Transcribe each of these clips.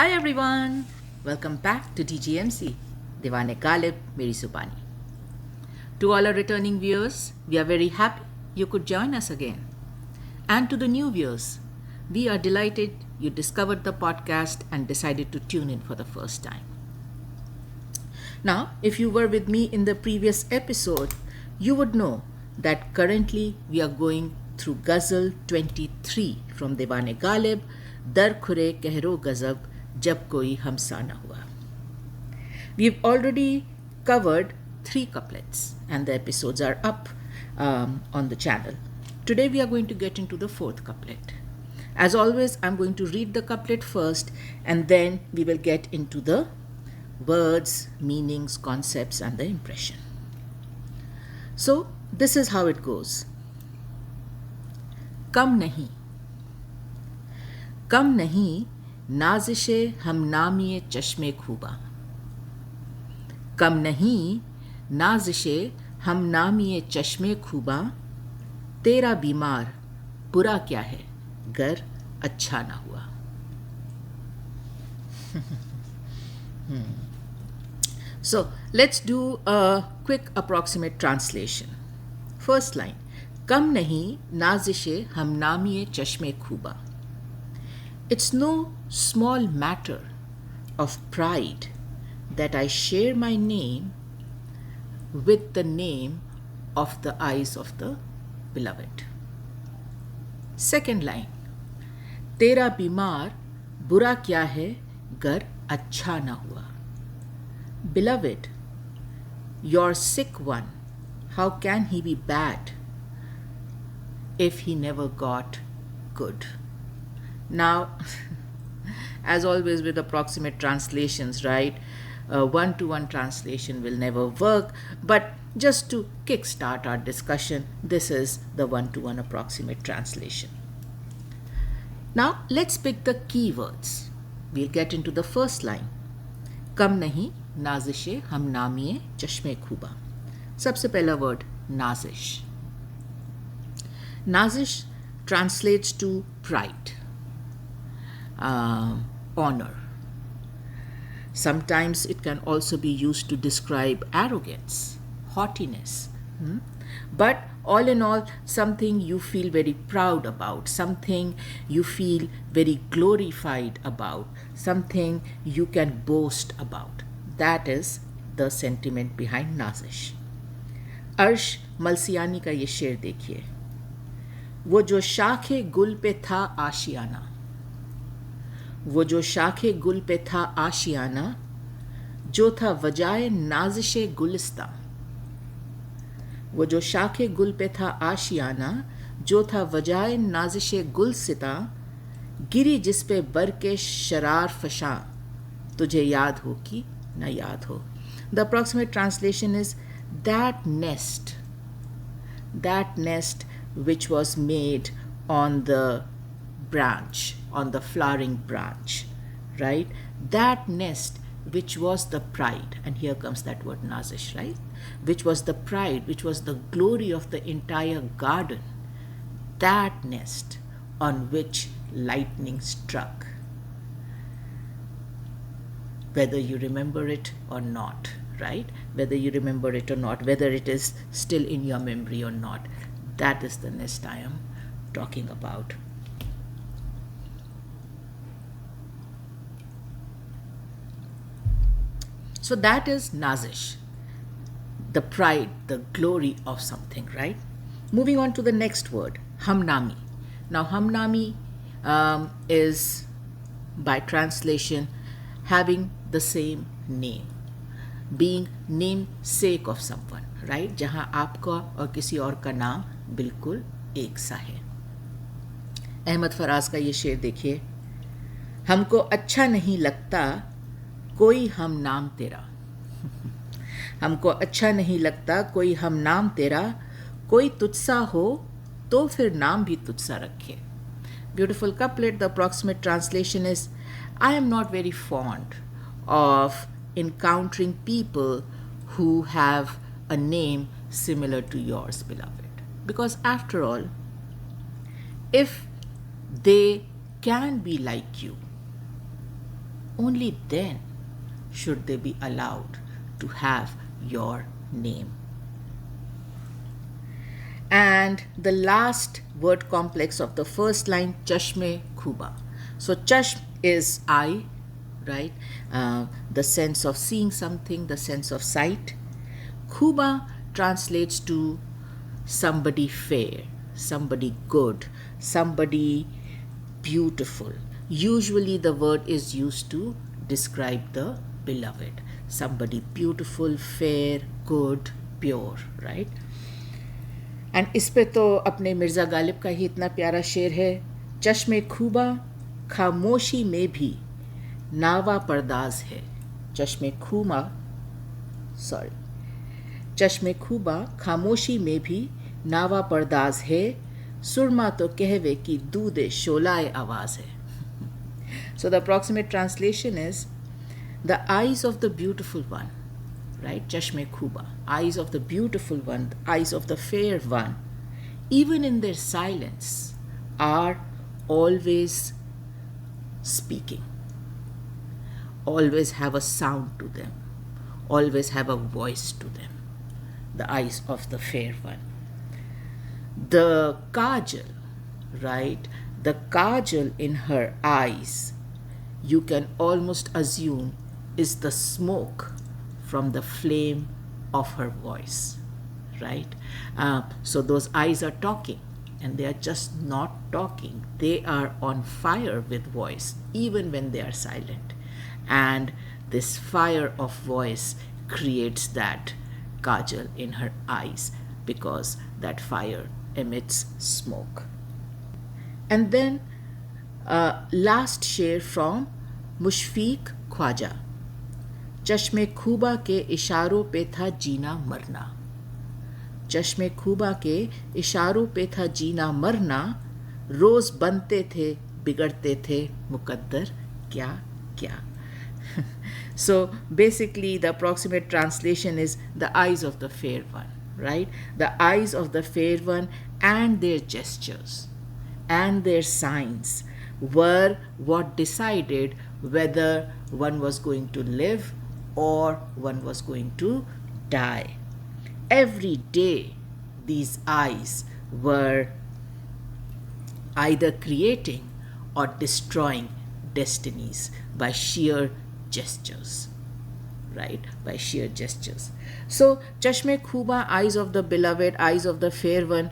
Hi everyone, welcome back to DGMC, Diwan-e-Ghalib, Meri Subani. To all our returning viewers, we are very happy you could join us again. And to the new viewers, we are delighted you discovered the podcast and decided to tune in for the first time. Now, if you were with me in the previous episode, you would know that currently we are going through Ghazal 23 from Diwan-e-Ghalib, Dar-Khur-e-Qahr-o-Ghazab, Jab Koi Hamsa Na Hua. We've already covered 3 couplets and the episodes are up on the channel. Today we are going to get into the 4th couplet. As always, I'm going to read the couplet first and then we will get into the words, meanings, concepts and the impression. So this is how it goes. Kam Nahin. Kam Nahin Naazish-e-Hamnaami-e-Chashm-e-Khubaan. Kam nahin Naazish-e-Hamnaami-e-Chashm-e-Khubaan. Tera बीमार बुरा क्या है गर अच्छा ना हुआ. So let's do a quick approximate translation. First line. Kam nahin Naazish-e-Hamnaami-e-Chashm-e-Khubaan. It's no small matter of pride that I share my name with the name of the eyes of the beloved. Second line. Tera बीमार बुरा क्या है गर अच्छा ना हुआ. Beloved, your sick one, how can he be bad if he never got good? Now, as always with approximate translations, right? One-to-one translation will never work, but just to kickstart our discussion, this is the one-to-one approximate translation. Now, let's pick the keywords. We'll get into the first line. Kam nahin Naazish-e-Hamnaami-e-Chashm-e-Khubaan. सबसे पहला word, Naazish. Naazish translates to pride. Honor. Sometimes it can also be used to describe arrogance, haughtiness. But all in all, something you feel very proud about, something you feel very glorified about, something you can boast about. That is the sentiment behind Naazish. अर्श मलसियानी का ये शेर देखिए. वो जो शाखे गुल पे था आशियाना. वो जो शाखे गुल पे था आशियाना, जो था वजाए नाजिशे गुलिस्तां. वो जो शाखे गुल पे था आशियाना, जो था वजाए नाजिशे गुलसितां. गिरी जिस पे बर के शरार फशां, तुझे याद हो कि न याद हो. The approximate translation is that nest which was made on the branch, on the flowering branch, right? That nest which was the pride, and here comes that word Naazish, right? Which was the pride, which was the glory of the entire garden. That nest on which lightning struck. Whether you remember it or not, right? Whether you remember it or not, whether it is still in your memory or not, that is the nest I am talking about. So that is Naazish, the pride, the glory of something, right? Moving on to the next word, Hamnaami. Now, Hamnaami is, by translation, having the same name, being namesake of someone, right? जहाँ आपका और किसी और का नाम बिल्कुल एक सा है. अहमद फराज का ये शेर देखिए. हमको अच्छा नहीं लगता कोई हम नाम तेरा. हमको अच्छा नहीं लगता कोई हम नाम तेरा. कोई तुझसा हो तो फिर नाम भी तुझसा रखे. Beautiful couplet. The approximate translation is, I am not very fond of encountering people who have a name similar to yours, beloved. Because after all, if they can be like you, only then should they be allowed to have your name. And the last word complex of the first line, Chashm-e-Khubaan. So Chashm is eye, right? The sense of seeing something, the sense of sight. Khubaan translates to somebody fair, somebody good, somebody beautiful. Usually the word is used to describe the beloved. Somebody beautiful, fair, good, pure, right? And इस पे तो अपने मिर्ज़ा गालिब का ही इतना प्यारा शेर है, चश्मे खूबा खामोशी में भी नावा परदाज है. चश्मे खूबा खामोशी में भी नावा परदाज है, सुरमा तो कहवे की दूधे शोलाए आवाज़ है. So the approximate translation is the eyes of the beautiful one, right? Chashme-Khubaan, eyes of the beautiful one, eyes of the fair one, even in their silence, are always speaking, always have a sound to them, always have a voice to them. The eyes of the fair one. The kajal, right? The kajal in her eyes, you can almost assume is the smoke from the flame of her voice, right? So those eyes are talking, and they are just not talking. They are on fire with voice, even when they are silent. And this fire of voice creates that kajal in her eyes, because that fire emits smoke. And then last शेर from Mushfiq Khwaja. चश्मे खूबा के इशारों पे था जीना मरना. चश्मे खूबा के इशारों पे था जीना मरना, रोज बनते थे बिगड़ते थे मुकद्दर क्या क्या. So basically the approximate translation is the eyes of the fair one, right? The eyes of the fair one and their gestures and their signs were what decided whether one was going to live or one was going to die. Every day these eyes were either creating or destroying destinies by sheer gestures, right? By sheer gestures. So Chashme-Khubaan, eyes of the beloved, eyes of the fair one,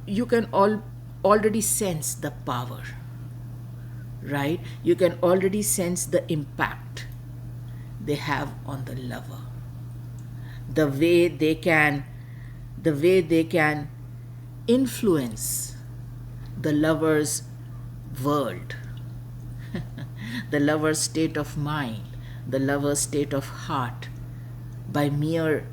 you can already sense the power, right? You can already sense the impact they have on the lover. The way they can influence the lover's world, the lover's state of mind, the lover's state of heart, by mere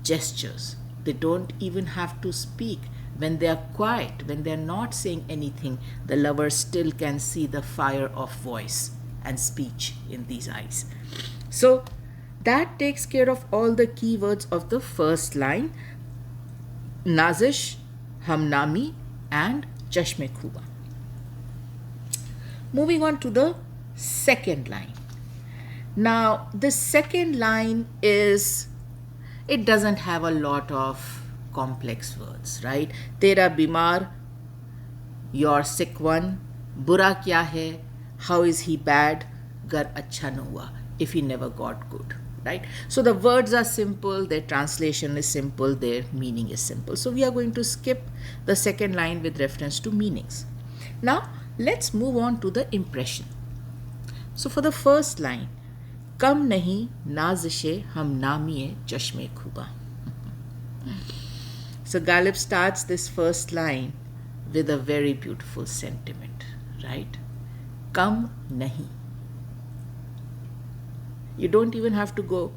gestures. They don't even have to speak. When they are quiet, when they are not saying anything, the lover still can see the fire of voice and speech in these eyes. So that takes care of all the keywords of the first line, Naazish-e-Hamnaami and Chashme-Khubaan. Moving on to the second line. Now the second line it doesn't have a lot of complex words, right? Tera bimar, your sick one. Buraa kya hai, how is he bad? Gar achchhaa na hua, if he never got good, right? So the words are simple, their translation is simple, their meaning is simple. So we are going to skip the second line with reference to meanings. Now let's move on to the impression. So for the first line, Kam Nahin Nazish-e-Hamnaami-e-Chashm-e-Khubaan. So Ghalib starts this first line with a very beautiful sentiment, right? Kam Nahin. You don't even have to go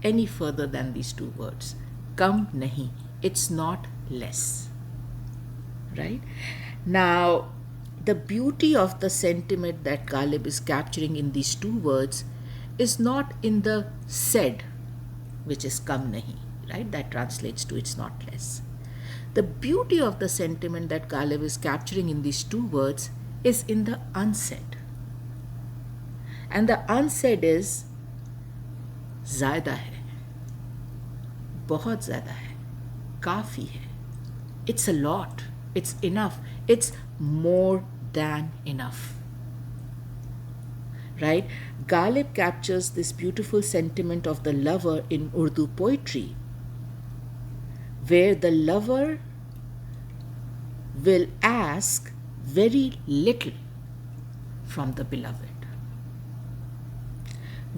any further than these two words. Kam Nahin. It's not less, right? Now, the beauty of the sentiment that Ghalib is capturing in these two words is not in the said, which is Kam Nahin, right? That translates to it's not less. The beauty of the sentiment that Ghalib is capturing in these two words is in the unsaid. And the unsaid is ज़्यादा है, बहुत ज़्यादा है, काफ़ी है. It's a lot, it's enough, it's more than enough. Right? Ghalib captures this beautiful sentiment of the lover in Urdu poetry, where the lover will ask very little from the beloved,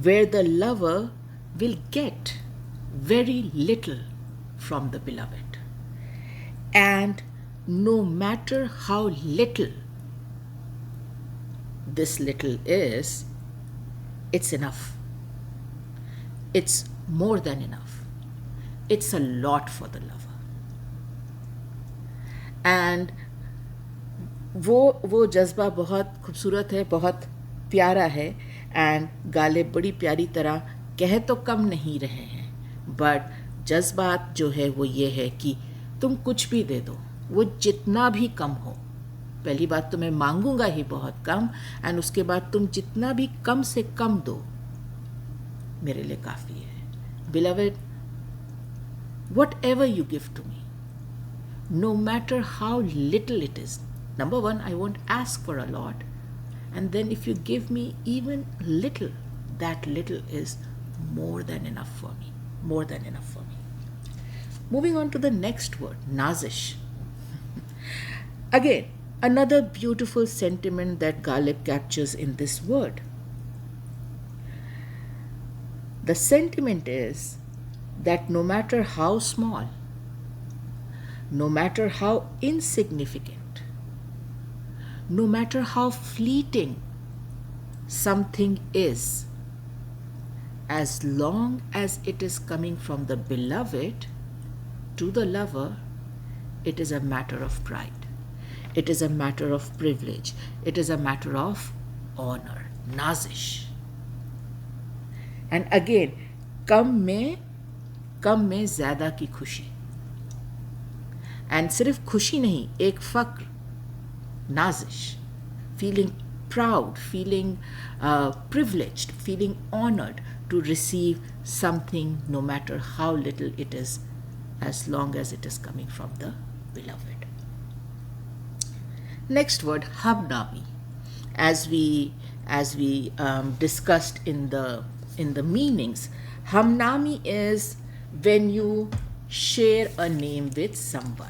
where the lover will get very little from the beloved. And no matter how little this little is, it's enough. It's more than enough. It's a lot for the lover. And वो जज्बा बहुत खूबसूरत है, बहुत प्यारा है. And Ghalib बड़ी प्यारी तरह कह तो कम नहीं रहे हैं, बट जज्बात जो है वो ये है कि तुम कुछ भी दे दो, वो जितना भी कम हो. पहली बात तो मैं मांगूंगा ही बहुत कम, एंड उसके बाद तुम जितना भी कम से कम दो मेरे लिए काफ़ी है. Beloved, whatever you give to me, no matter how little it is, number one, I won't ask for a lot, and then if you give me even little, that little is more than enough for me. More than enough for me. Moving on to the next word, nazish. Again, another beautiful sentiment that Ghalib captures in this word. The sentiment is that no matter how small, no matter how insignificant, no matter how fleeting something is, as long as it is coming from the beloved to the lover, it is a matter of pride. It is a matter of privilege. It is a matter of honor. Nazish. And again, कम में ज़्यादा की खुशी. And सिर्फ खुशी नहीं, एक फ़क्र, nazish, feeling proud, feeling privileged, feeling honored to receive something no matter how little it is, as long as it is coming from the beloved. Next word, Hamnaami. As we discussed in the meanings, Hamnaami is when you share a name with someone.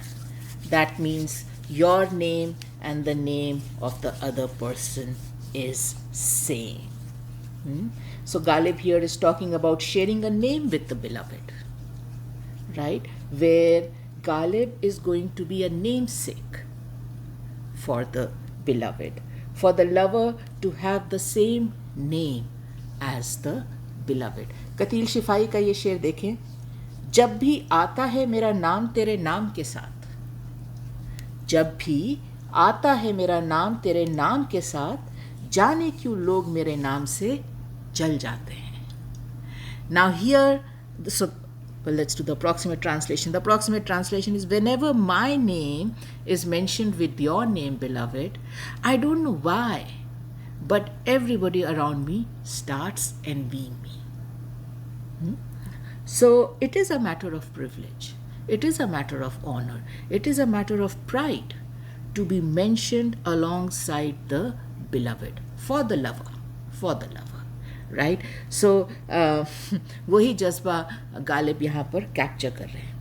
That means your name and the name of the other person is same. So Ghalib here is talking about sharing a name with the beloved, right? Where Ghalib is going to be a namesake for the beloved, for the lover to have the same name as the beloved. Qateel Shifai का ये शेर देखें, जब भी आता है मेरा नाम तेरे नाम के साथ, जब भी आता है मेरा नाम तेरे नाम के साथ, जाने क्यों लोग मेरे नाम से जल जाते हैं. Now here, well, let's do the approximate translation. The approximate translation is, whenever my name is mentioned with your name, beloved, I don't know why, but everybody around me starts envying me. So it is a matter of privilege. It is a matter of honor. It is a matter of pride to be mentioned alongside the beloved, for the lover, right? So वही जज्बा गालिब यहाँ पर capture कर रहे हैं.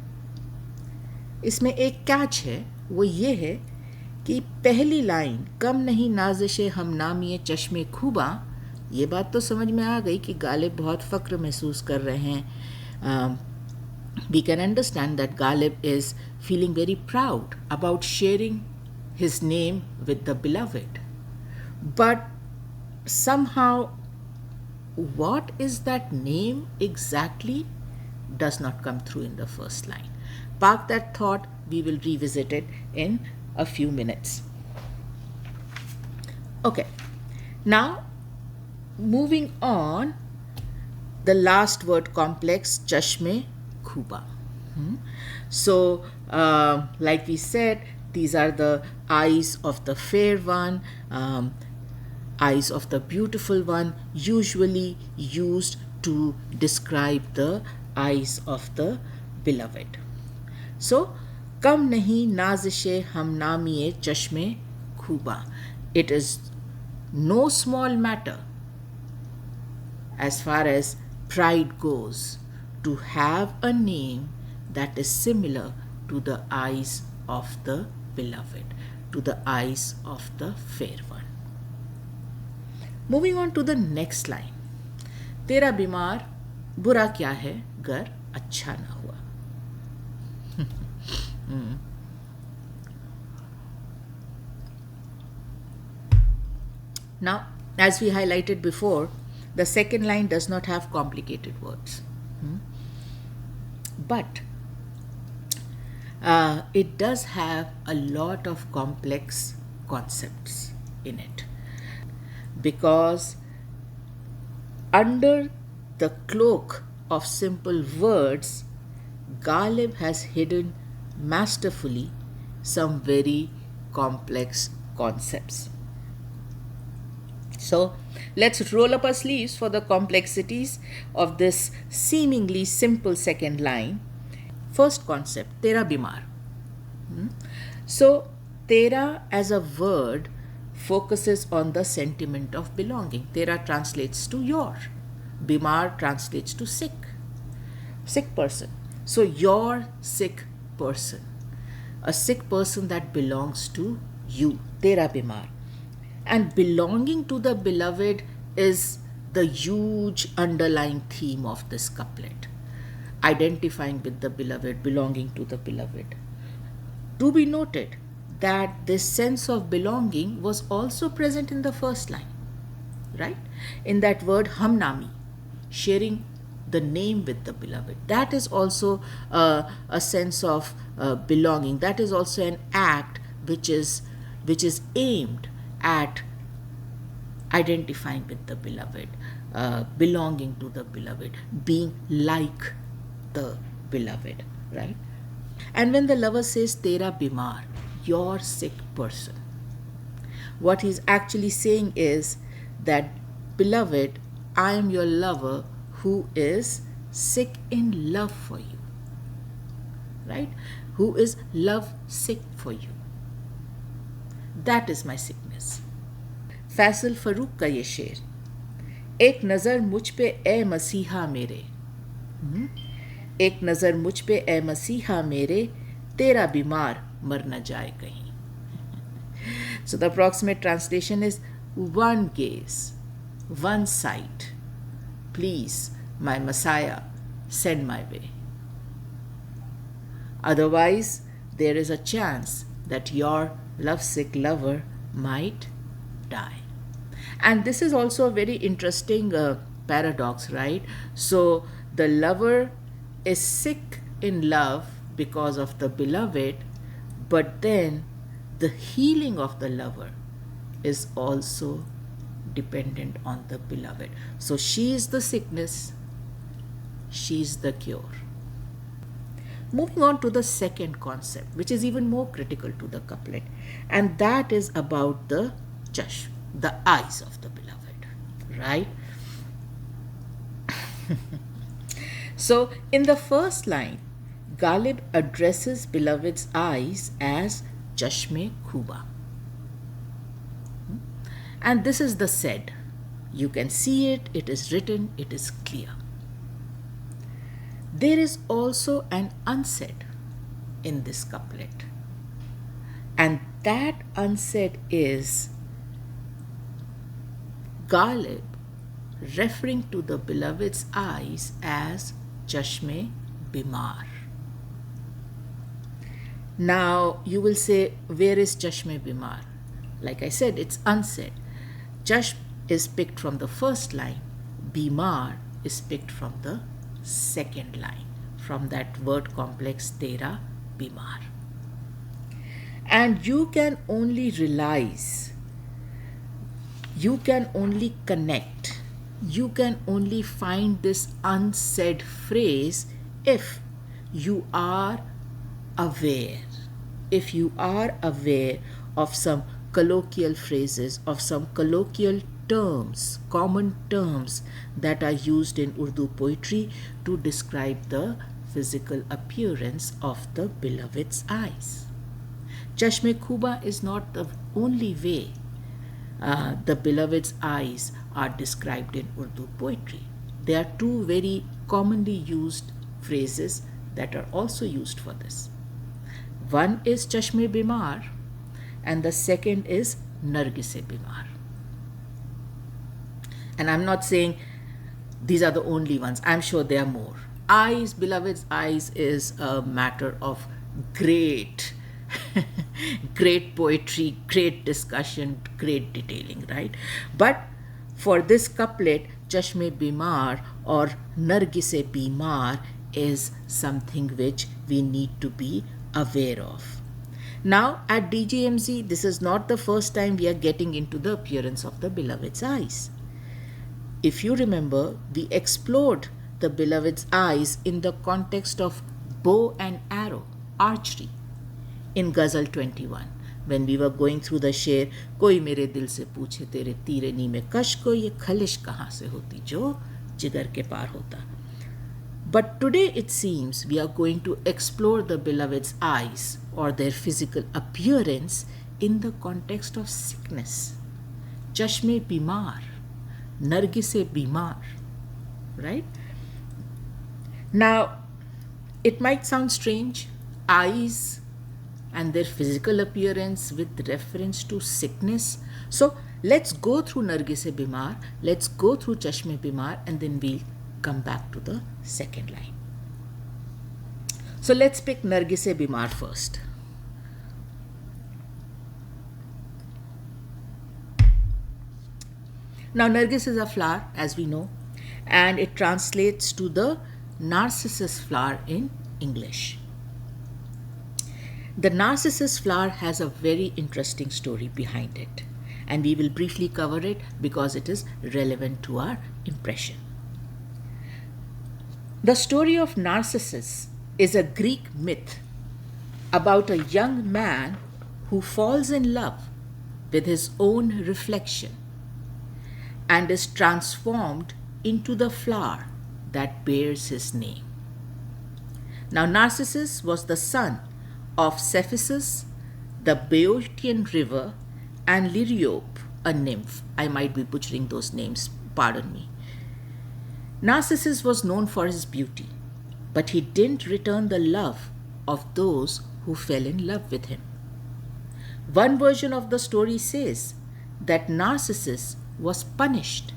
इसमें एक catch है, वो ये है कि पहली लाइन कम नहीं नाज़िश-ए-हमनामी-ए-चश्म-ए-खुबां, ये बात तो समझ में आ गई कि गालिब बहुत फ़क्र महसूस कर रहे हैं. We can understand that Ghalib is feeling very proud about sharing his name with the beloved. But somehow, what is that name exactly does not come through in the first line. Park that thought, we will revisit it in a few minutes. Okay, now moving on, the last word complex, Chashme-Khubaan. So, like we said, these are the eyes of the fair one. eyes of the beautiful one, usually used to describe the eyes of the beloved. So, Kam Nahin Naazish-e-Hamnaami-e-Chashm-e-Khubaan. It is no small matter as far as pride goes to have a name that is similar to the eyes of the beloved, to the eyes of the fair one. Moving on to the next line. तेरा बीमार बुरा क्या है गर अच्छा ना हुआ. Now, as we highlighted before, the second line does not have complicated words. But it does have a lot of complex concepts in it. Because under the cloak of simple words, Ghalib has hidden masterfully some very complex concepts. So let's roll up our sleeves for the complexities of this seemingly simple second line. First concept, Tera bimar. So Tera as a word focuses on the sentiment of belonging. Tera translates to your. Bimar translates to sick. Sick person. So your sick person. A sick person that belongs to you. Tera bimar. And belonging to the beloved is the huge underlying theme of this couplet. Identifying with the beloved, belonging to the beloved. To be noted that this sense of belonging was also present in the first line, right? In that word hamnami, sharing the name with the beloved. That is also a sense of belonging. That is also an act which is aimed at identifying with the beloved, belonging to the beloved, being like the beloved, right? And when the lover says Tera bimar, your sick person, what he's actually saying is that, beloved, I am your lover who is sick in love for you, right? Who is love sick for you. That is my sickness. Faisal Farooq का ये शेर, एक नज़र मुझ पे ए मसीहा मेरे, एक नज़र मुझ पे ए मसीहा मेरे, तेरा बीमार मर न जाए कहीं. So the approximate translation is one gaze, one sight. Please, my Messiah, send my way. Otherwise, there is a chance that your lovesick lover might die. And this is also a very interesting paradox, right? So the lover is sick in love because of the beloved, but then the healing of the lover is also dependent on the beloved. So she is the sickness, she is the cure. Moving on to the second concept, which is even more critical to the couplet, and that is about the chashm, the eyes of the beloved, right? So in the first line, Ghalib addresses beloved's eyes as Chashme-Khubaan. And this is the said. You can see it, it is written, it is clear. There is also an unsaid in this couplet. And that unsaid is Ghalib referring to the beloved's eyes as Chashme-Bimar. Now you will say, where is Chashme-Bimar? Like I said, it's unsaid. Chashm is picked from the first line. Bimar is picked from the second line, from that word complex Tera Bimar. And you can only realize, you can only connect, you can only find this unsaid phrase if you are aware. If you are aware of some colloquial phrases, of some colloquial common terms that are used in Urdu poetry to describe the physical appearance of the beloved's eyes. Chashm-e-Khubaan is not the only way the beloved's eyes are described in Urdu poetry. There are two very commonly used phrases that are also used for this. One is Chashme-Bimar and the second is Nargis-e-Bimar. And I'm not saying these are the only ones. I'm sure there are more. Eyes, beloved's eyes is a matter of great poetry, great discussion, great detailing, right? But for this couplet, Chashme-Bimar or Nargis-e-Bimar is something which we need to be aware of. Now at DGMZ, this is not the first time we are getting into the appearance of the beloved's eyes. If you remember, we explored the beloved's eyes in the context of bow and arrow, archery, in Ghazal 21, when we were going through the sher, Koi mere dil se pooche tere tirani mein kash ko, ye khalish kahan se hoti jo jigar ke paar hota. But today it seems we are going to explore the beloved's eyes or their physical appearance in the context of sickness. Chashme-Bimar, Nargis-e-Bimar, right? Now, it might sound strange, eyes and their physical appearance with reference to sickness. So let's go through Nargis-e-Bimar, let's go through Chashme-Bimar, and then we'll come back to the second line. So let's pick Nargis-e-Bimar first. Now Nargis is a flower, as we know, and it translates to the narcissus flower in English. The narcissus flower has a very interesting story behind it, and we will briefly cover it because it is relevant to our impression. The story of Narcissus is a Greek myth about a young man who falls in love with his own reflection and is transformed into the flower that bears his name. Now, Narcissus was the son of Cephissus, the Boeotian river, and Liriope, a nymph. I might be butchering those names, pardon me. Narcissus was known for his beauty, but he didn't return the love of those who fell in love with him. One version of the story says that Narcissus was punished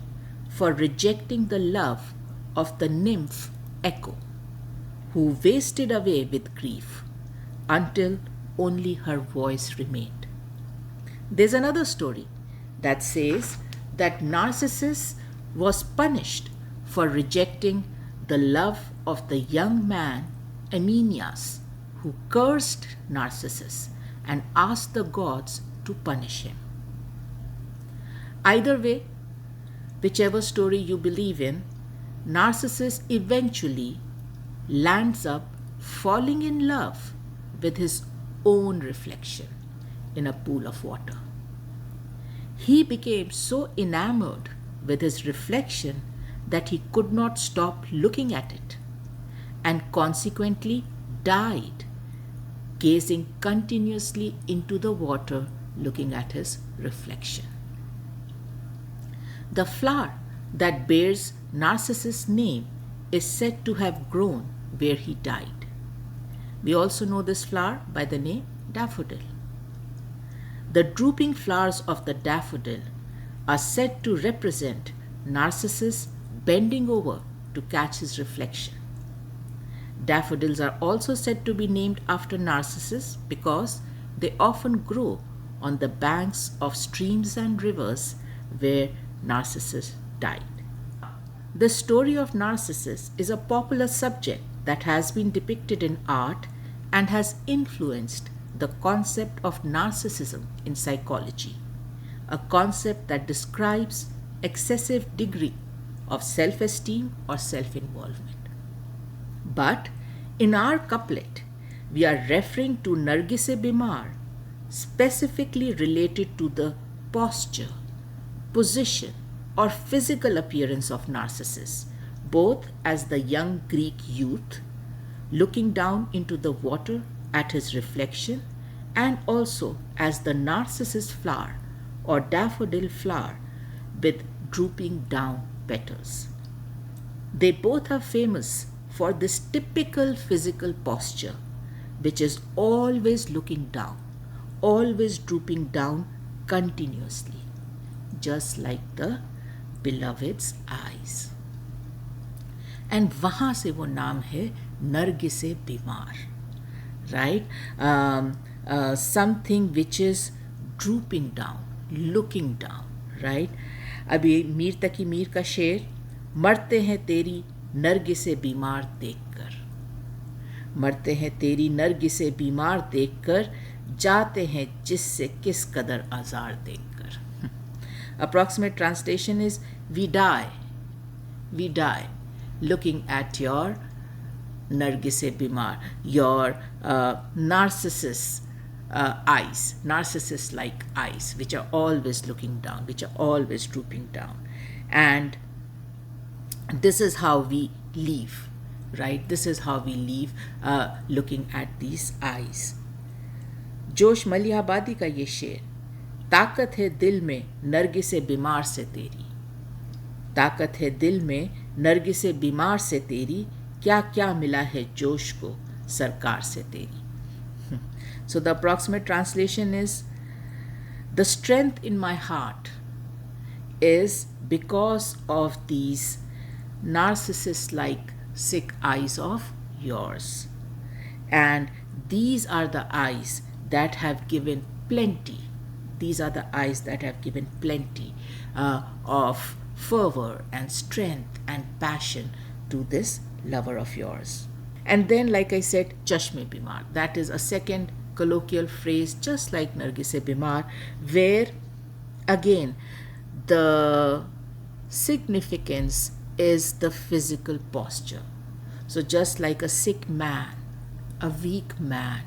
for rejecting the love of the nymph Echo, who wasted away with grief until only her voice remained. There's another story that says that Narcissus was punished for rejecting the love of the young man Amenias, who cursed Narcissus and asked the gods to punish him. Either way, whichever story you believe in, Narcissus eventually lands up falling in love with his own reflection in a pool of water. He became so enamored with his reflection that he could not stop looking at it and consequently died, gazing continuously into the water looking at his reflection. The flower that bears Narcissus' name is said to have grown where he died. We also know this flower by the name daffodil. The drooping flowers of the daffodil are said to represent Narcissus bending over to catch his reflection. Daffodils are also said to be named after Narcissus because they often grow on the banks of streams and rivers where Narcissus died. The story of Narcissus is a popular subject that has been depicted in art and has influenced the concept of narcissism in psychology, a concept that describes excessive degree of self-esteem or self-involvement. But in our couplet, we are referring to Nargis-e-Bimar specifically related to the posture, position, or physical appearance of Narcissus, both as the young Greek youth looking down into the water at his reflection, and also as the narcissus flower or daffodil flower with drooping down petals. They both are famous for this typical physical posture, which is always looking down, always drooping down continuously, just like the beloved's eyes. And वहाँ से वो नाम है नरगिसे बीमार, right? Something which is drooping down, looking down, right? अभी मीर तकी मीर का शेर, मरते हैं तेरी नरगिसे बीमार देखकर, मरते हैं तेरी नरगिसे बीमार देखकर, जाते हैं जिससे किस कदर आज़ार देखकर. Approximate translation is we die looking at your Nargise Bimar, your narcissus eyes, narcissus-like eyes, which are always looking down, which are always drooping down. And this is how we live, right? This is how we live, looking at these eyes. जोश मलिहाबादी का ये शेर, ताकत है दिल में नरगिसे बीमार से तेरी, ताकत है दिल में नरगिसे बीमार से तेरी, क्या क्या मिला है जोश को सरकार से तेरी. So the approximate translation is, the strength in my heart is because of these narcissus-like sick eyes of yours, and these are the eyes that have given plenty. These are the eyes that have given plenty of fervor and strength and passion to this lover of yours. And then, like I said, Chashme Bimar. That is a second colloquial phrase, just like Nargise Bimar, where again the significance is the physical posture. So just like a sick man, a weak man,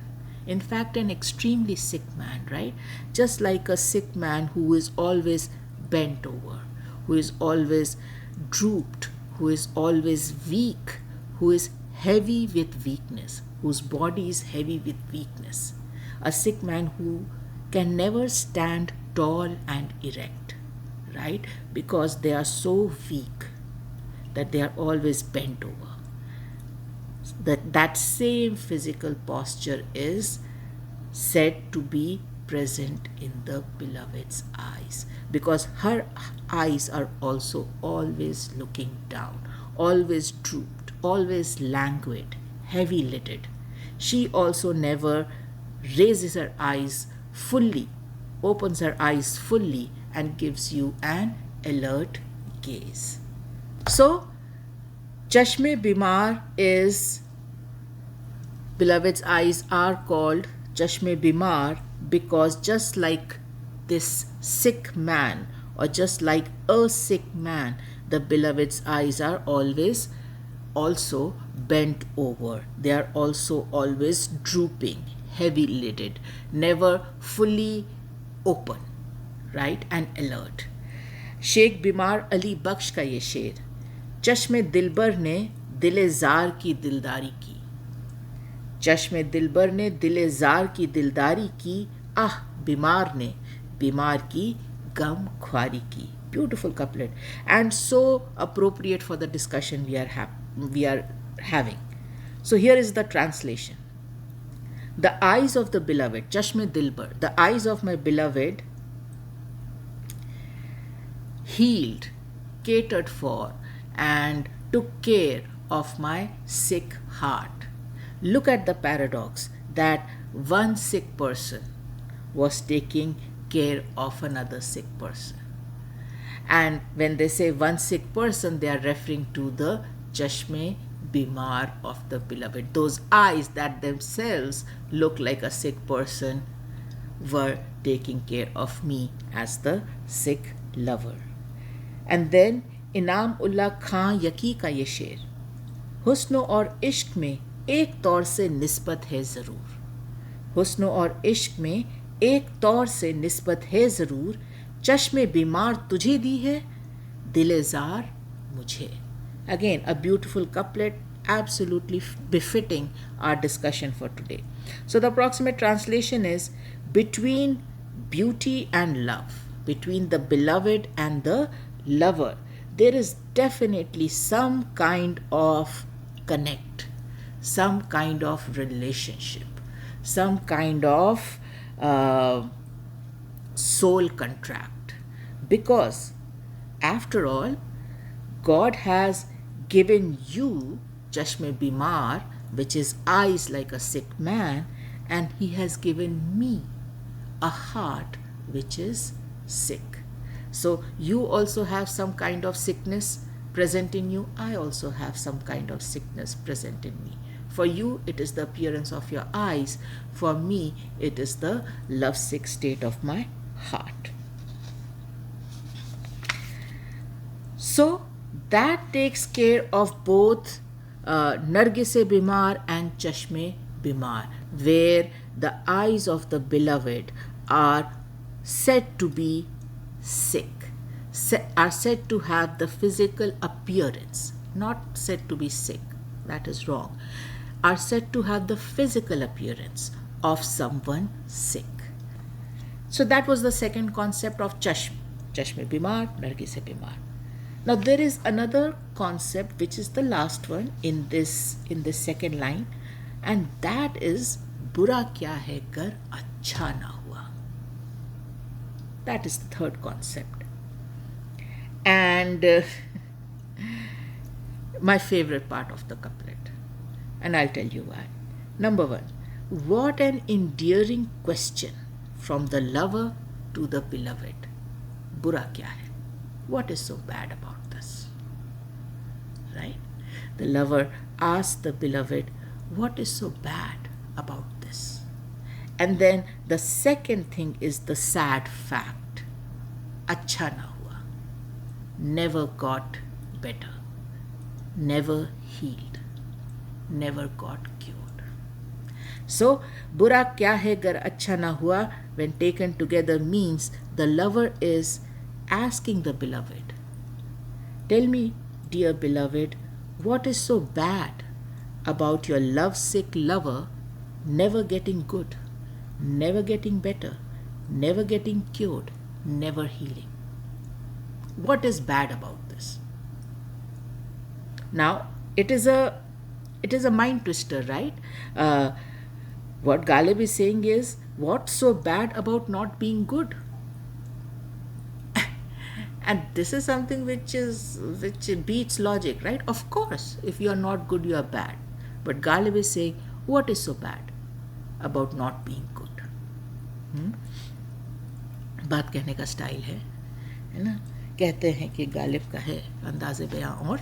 in fact an extremely sick man, right? Just like a sick man who is always bent over, who is always drooped, who is always weak, who is heavy with weakness, whose body is heavy with weakness. A sick man who can never stand tall and erect, right? Because they are so weak that they are always bent over. That same physical posture is said to be present in the beloved's eyes, because her eyes are also always looking down, always drooped, always languid, heavy-lidded. She also never raises her eyes fully, opens her eyes fully, and gives you an alert gaze. So, Chashme Bimar is, beloved's eyes are called Chashme Bimar because just like this sick man, or just like a sick man, the beloved's eyes are always also bent over. They are also always drooping, heavy-lidded, never fully open, right, and alert. Sheikh बीमार अली बख्श का ये शेर, चश्मे दिलबर ने दिले jar की दिलदारी की, चश्मे दिलबर ने दिले जार की दिलदारी की, आह बीमार ने बीमार की गम ख्वारी की. Beautiful couplet, and so appropriate for the discussion we are having. So here is the translation. The eyes of the beloved, Chashme Dilbar, the eyes of my beloved, healed, catered for, and took care of my sick heart. Look at the paradox that one sick person was taking care of another sick person. And when they say one sick person, they are referring to the Chashme Bimar of the beloved. Those eyes that themselves look like a sick person were taking care of me as the sick lover. And then Inam Ullah Khan Yaki ka ye शेर, हुस्न और इश्क में एक तौर से निस्बत है ज़रूर, हुस्न और इश्क में एक तौर से निस्बत है ज़रूर, चश्मे बीमार तुझे दी है, Dil-e-Zar mujhe. Again, a beautiful couplet, absolutely befitting our discussion for today. So the approximate translation is, between beauty and love, between the beloved and the lover, there is definitely some kind of connect, some kind of relationship, some kind of soul contract. Because after all, God has given you Chashme-Bimar, which is eyes like a sick man, and He has given me a heart which is sick. So you also have some kind of sickness present in you. I also have some kind of sickness present in me. For you, it is the appearance of your eyes. For me, it is the lovesick state of my heart. So that takes care of both Nargis-e-Bimar and Chashme-Bimar, where the eyes of the beloved are said to be sick, are said to have the physical appearance, not said to be sick, that is wrong, are said to have the physical appearance of someone sick. So that was the second concept of Chashme-Bimar, Nargis-e-Bimar. Now there is another concept which is the last one in this second line, and that is Buraa kya hai gar achchhaa na hua. That is the third concept. And my favorite part of the couplet, and I'll tell you why. Number one, what an endearing question from the lover to the beloved. Buraa kya hai? What is so bad about this? Right? The lover asks the beloved, what is so bad about this? And then the second thing is the sad fact. Achchhaa na hua. Never got better. Never healed. Never got cured. So, Buraa kya hai gar achchhaa na hua, when taken together, means the lover is asking the beloved, tell me, dear beloved, what is so bad about your lovesick lover never getting good, never getting better, never getting cured, never healing? What is bad about this? Now, it is a mind twister, right? What Ghalib is saying is, what's so bad about not being good? And this is something which beats logic, right? Of course, if you are not good, you are bad. But Ghalib is saying, what is so bad about not being good? बात कहने का style है ना? कहते हैं कि गालिब का है अंदाज़े बयां और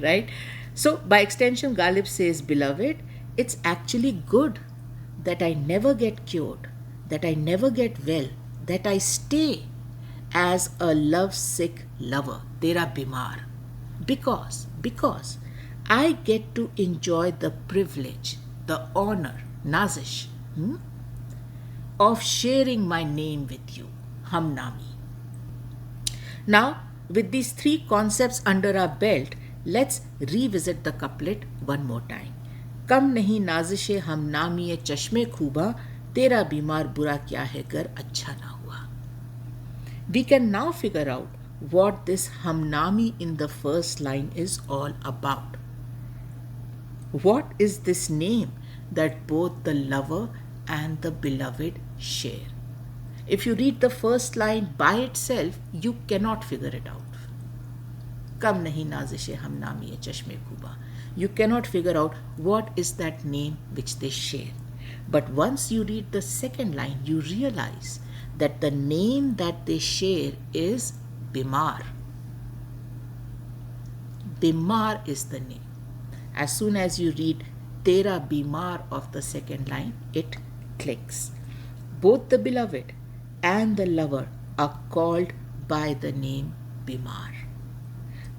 right? So by extension, Ghalib says, beloved, it's actually good that I never get cured, that I never get well, that I stay as a lovesick lover, Tera Bimar, because I get to enjoy the privilege, the honor, Naazish, of sharing my name with you, Hamnaami. Now, with these three concepts under our belt, let's revisit the couplet one more time. Kam Nahin Naazish-e-Hamnaami-e-Chashm-e-Khubaan, Tera Bimar Buraa kya hai gar achchhaa na hua. We can now figure out what this Hamnaami in the first line is all about. What is this name that both the lover and the beloved share? If you read the first line by itself, you cannot figure it out. Kam Nahin Naazish-e-Hamnaami-e-Chashm-e-Khubaan. You cannot figure out what is that name which they share. But once you read the second line, you realize that the name that they share is Bimar. Bimar is the name. As soon as you read Tera Bimar of the second line, it clicks. Both the beloved and the lover are called by the name Bimar.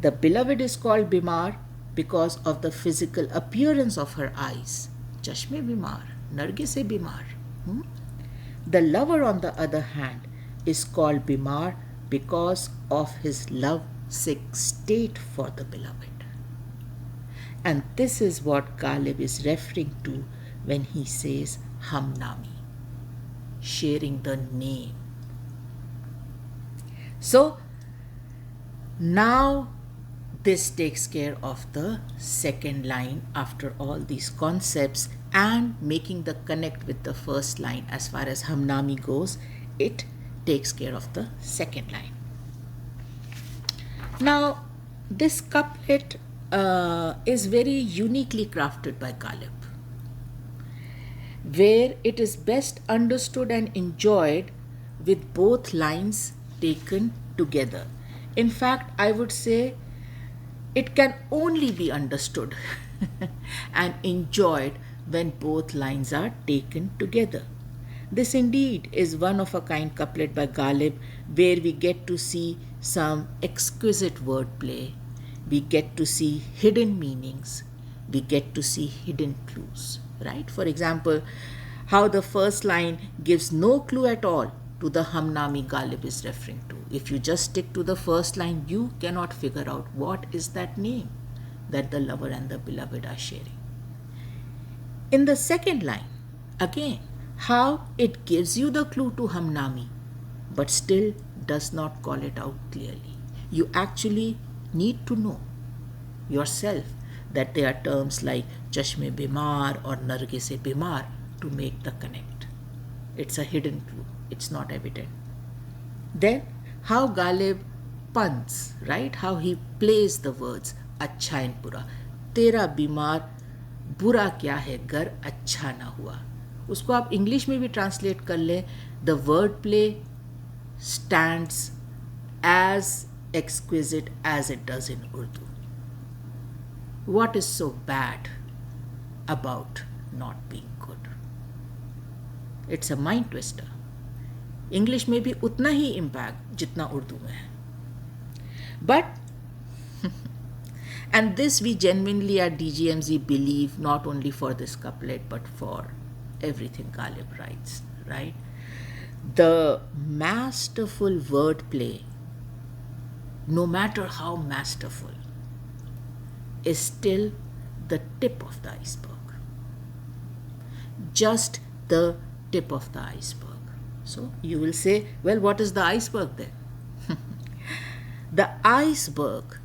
The beloved is called Bimar because of the physical appearance of her eyes. Chashme-Bimar, Nargis-e-Bimar. The lover, on the other hand, is called Bimar because of his love sick state for the beloved. And this is what Ghalib is referring to when he says Hamnaami, sharing the name. So now this takes care of the second line after all these concepts and making the connect with the first line. As far as Hamnaami goes, it takes care of the second line. Now, this couplet is very uniquely crafted by Ghalib, where it is best understood and enjoyed with both lines taken together. In fact, I would say it can only be understood and enjoyed when both lines are taken together. This indeed is one of a kind couplet by Ghalib, where we get to see some exquisite wordplay, we get to see hidden meanings, we get to see hidden clues, right? For example, how the first line gives no clue at all to the Hamnaami Ghalib is referring to. If you just stick to the first line, you cannot figure out what is that name that the lover and the beloved are sharing. In the second line, again, how it gives you the clue to Hamnaami, but still does not call it out clearly. You actually need to know yourself that there are terms like Chashme-Bimar or Nargis-e-Bimar to make the connect. It's a hidden clue. It's not evident. Then how Ghalib puns, right? How he plays the words Achchhaa and Buraa. Tera बीमार बुरा क्या है गर अच्छा ना हुआ. उसको आप इंग्लिश में भी ट्रांसलेट कर लें. The word play stands as exquisite as it does in Urdu. What is so bad about not being good? It's a mind twister. English में भी उतना ही इम्पैक्ट जितना उर्दू में है. But and this we genuinely at DGMZ believe, not only for this couplet but for everything Ghalib writes, right? The masterful wordplay, no matter how masterful, is still the tip of the iceberg. Just the tip of the iceberg. So you will say, well, what is the iceberg then? The iceberg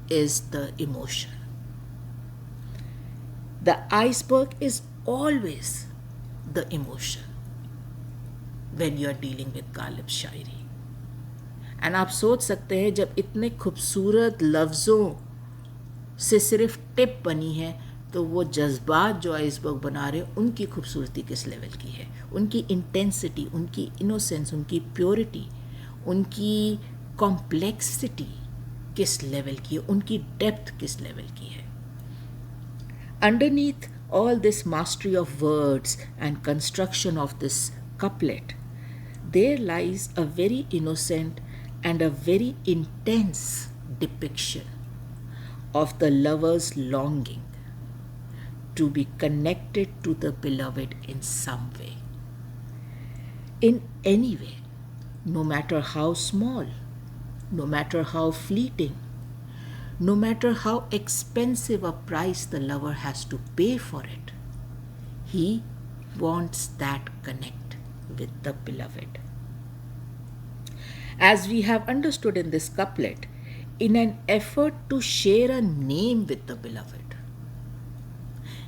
is the emotion. The iceberg is always the emotion when you are dealing with Ghalib's Shayari. And आप सोच सकते हैं जब इतने खूबसूरत लफ्ज़ों से सिर्फ टिप बनी है, तो वो जज्बात जो आइसबर्ग बना रहे हैं उनकी खूबसूरती किस लेवल की है, उनकी इंटेंसिटी, उनकी इनोसेंस, उनकी प्योरिटी, उनकी कॉम्प्लेक्सिटी किस लेवल की है, उनकी डेप्थ किस लेवल की है. Underneath all this mastery of words and construction of this couplet, there lies a very innocent and a very intense depiction of the lover's longing to be connected to the beloved in some way, in any way, no matter how small, no matter how fleeting, no matter how expensive a price the lover has to pay for it. He wants that connect with the beloved. As we have understood in this couplet, in an effort to share a name with the beloved,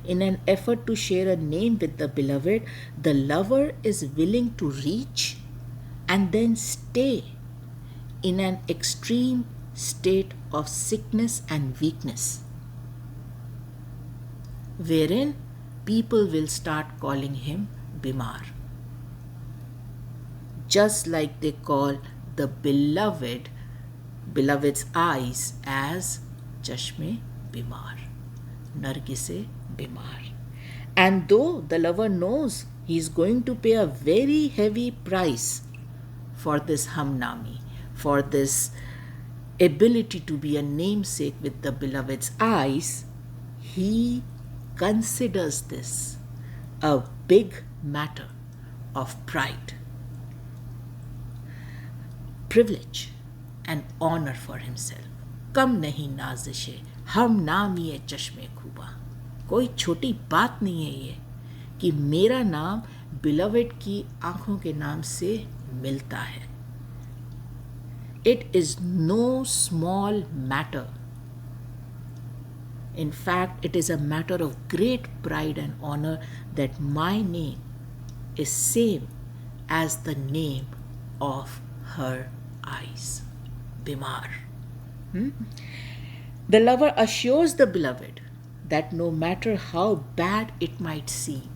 in an effort to share a name with the beloved, the lover is willing to reach and then stay in an extreme state of sickness and weakness, wherein people will start calling him Bimar, just like they call the beloved's eyes as Chashme-Bimar, Nargis-e-Bimar. And though the lover knows he is going to pay a very heavy price for this Hamnaami, for this ability to be a namesake with the beloved's eyes, he considers this a big matter of pride, privilege, an honor for himself. कम नहीं नाज़िशे हम नामी चश्मे खूबा. कोई छोटी बात नहीं है ये कि मेरा नाम बिलवेड की आंखों के नाम से मिलता है. It is no small matter. In fact, it is a matter of great pride and honor that my name is same as the name of her eyes. Bimar. The lover assures the beloved that no matter how bad it might seem,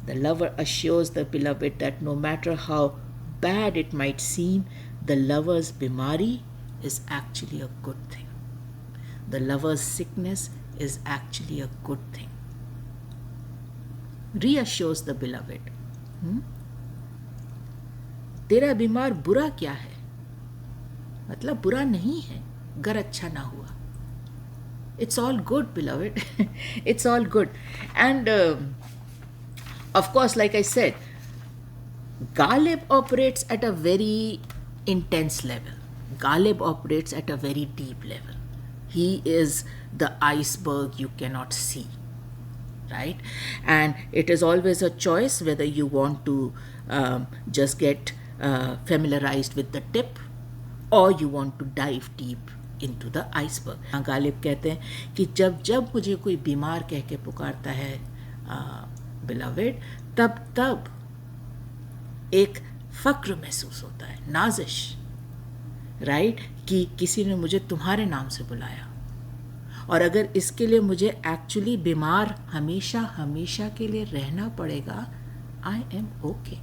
the lover assures the beloved that no matter how bad it might seem, the lover's bimari is actually a good thing. The lover's sickness is actually a good thing. Reassures the beloved. तेरा बीमार बुरा क्या है? मतलब बुरा नहीं है, गर अच्छा ना हुआ. It's all good, beloved. It's all good. And of course, like I said, Ghalib operates at a very intense level. Ghalib operates at a very deep level. He is the iceberg you cannot see, right? And it is always a choice whether you want to just get familiarized with the tip or you want to dive deep into the iceberg. Ghalib कहते हैं कि जब जब मुझे कोई बीमार कह के पुकारता है बिलवेड, तब तब एक फ़क्र महसूस होता है, नाजिश, राइट, कि किसी ने मुझे तुम्हारे नाम से बुलाया. और अगर इसके लिए मुझे एक्चुअली बीमार हमेशा हमेशा के लिए रहना पड़ेगा, I am okay.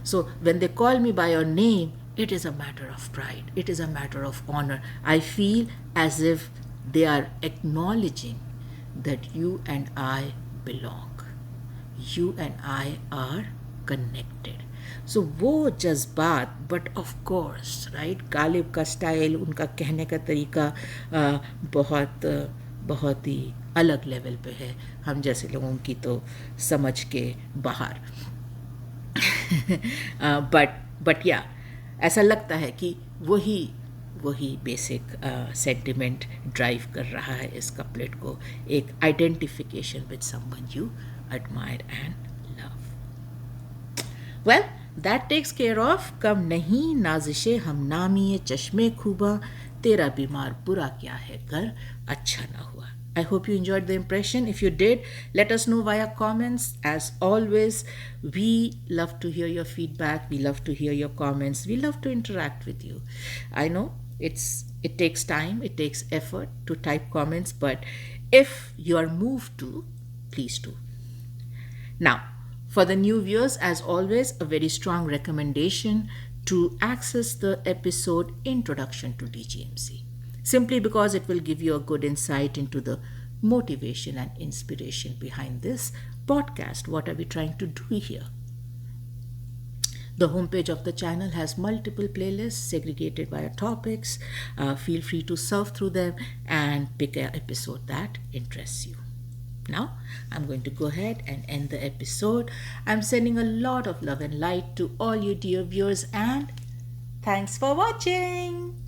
So when they call me by your name, it is a matter of pride. It is a matter of honor. I feel as if they are acknowledging that you and I belong. You and I are connected. So वो जज्बात, but of course, right? Ghalib का style, उनका कहने का तरीका बहुत ही अलग level पे है. हम जैसे लोगों की तो समझ के बाहर. but yeah, ऐसा लगता है कि वही बेसिक सेंटिमेंट ड्राइव कर रहा है इस कपलेट को, एक identification with someone you admire and love. Well, that takes care of कम नहीं नाज़िश-ए-हमनामी-ए-चश्म-ए-खुबां, तेरा बीमार बुरा क्या है गर अच्छा ना हुआ. I hope you enjoyed the impression. If you did, let us know via comments. As always, we love to hear your feedback. We love to hear your comments. We love to interact with you. I know it takes time, it takes effort to type comments, but if you are moved to, please do. Now, for the new viewers, as always, a very strong recommendation to access the episode Introduction to DGMC. Simply because it will give you a good insight into the motivation and inspiration behind this podcast. What are we trying to do here? The homepage of the channel has multiple playlists segregated by topics. Feel free to surf through them and pick an episode that interests you. Now, I'm going to go ahead and end the episode. I'm sending a lot of love and light to all you dear viewers, and thanks for watching.